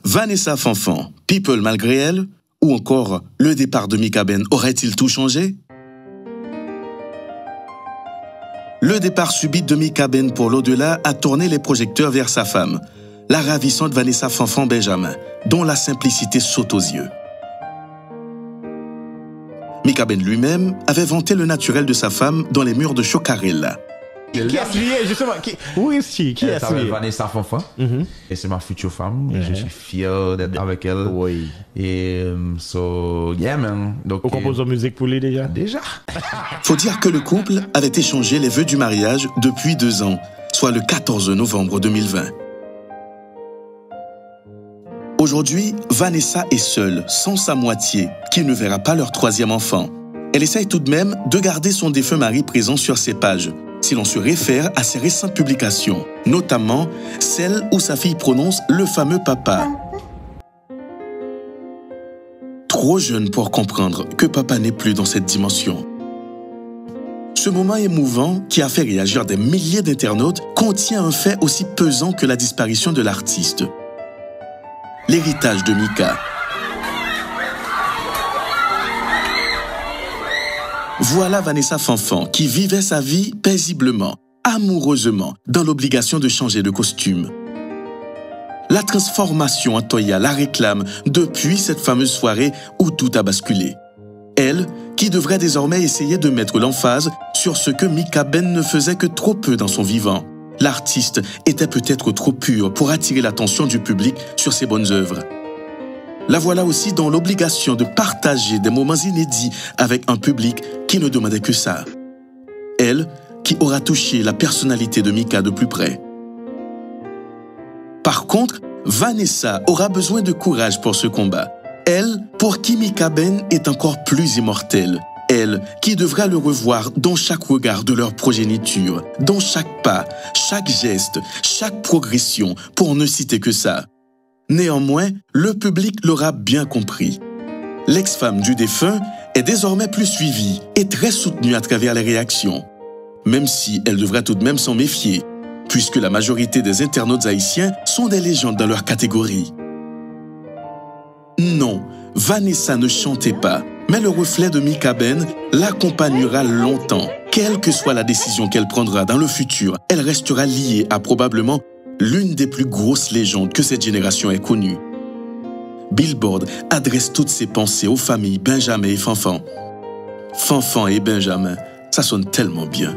Vanessa Fanfan, People malgré elle, ou encore le départ de Mika Ben aurait-il tout changé? Le départ subit de Mika Ben pour l'au-delà a tourné les projecteurs vers sa femme, la ravissante Vanessa Fanfan Benjamin, dont la simplicité saute aux yeux. Mika Ben lui-même avait vanté le naturel de sa femme dans les murs de Chocarella. Qui est-ce lié, justement? Où est-ce qui est-ce lié? Vanessa Fanfan. Et c'est ma future femme. Je suis fier d'être avec elle. Oui. Et yeah, man. Donc, On compose en musique pour lui déjà? Déjà. Faut dire que le couple avait échangé les vœux du mariage depuis 2 ans, soit le 14 novembre 2020. Aujourd'hui, Vanessa est seule, sans sa moitié, qui ne verra pas leur 3e enfant. Elle essaye tout de même de garder son défunt mari présent sur ses pages, si l'on se réfère à ses récentes publications, notamment celle où sa fille prononce le fameux papa. Trop jeune pour comprendre que papa n'est plus dans cette dimension. Ce moment émouvant, qui a fait réagir des milliers d'internautes, contient un fait aussi pesant que la disparition de l'artiste. L'héritage de Mika. Voilà Vanessa Fanfan qui vivait sa vie paisiblement, amoureusement, dans l'obligation de changer de costume. La transformation en Toya la réclame depuis cette fameuse soirée où tout a basculé. Elle, qui devrait désormais essayer de mettre l'emphase sur ce que Mika Ben ne faisait que trop peu dans son vivant. L'artiste était peut-être trop pur pour attirer l'attention du public sur ses bonnes œuvres. La voilà aussi dans l'obligation de partager des moments inédits avec un public qui ne demandait que ça. Elle, qui aura touché la personnalité de Mika de plus près. Par contre, Vanessa aura besoin de courage pour ce combat. Elle, pour qui Mika Ben est encore plus immortelle. Elle, qui devra le revoir dans chaque regard de leur progéniture, dans chaque pas, chaque geste, chaque progression, pour ne citer que ça. Néanmoins, le public l'aura bien compris. L'ex-femme du défunt est désormais plus suivie et très soutenue à travers les réactions. Même si elle devra tout de même s'en méfier, puisque la majorité des internautes haïtiens sont des légendes dans leur catégorie. Non, Vanessa ne chantait pas, mais le reflet de Mika Ben l'accompagnera longtemps. Quelle que soit la décision qu'elle prendra dans le futur, elle restera liée à probablement l'une des plus grosses légendes que cette génération ait connue. Billboard adresse toutes ses pensées aux familles Benjamin et Fanfan. Fanfan et Benjamin, ça sonne tellement bien.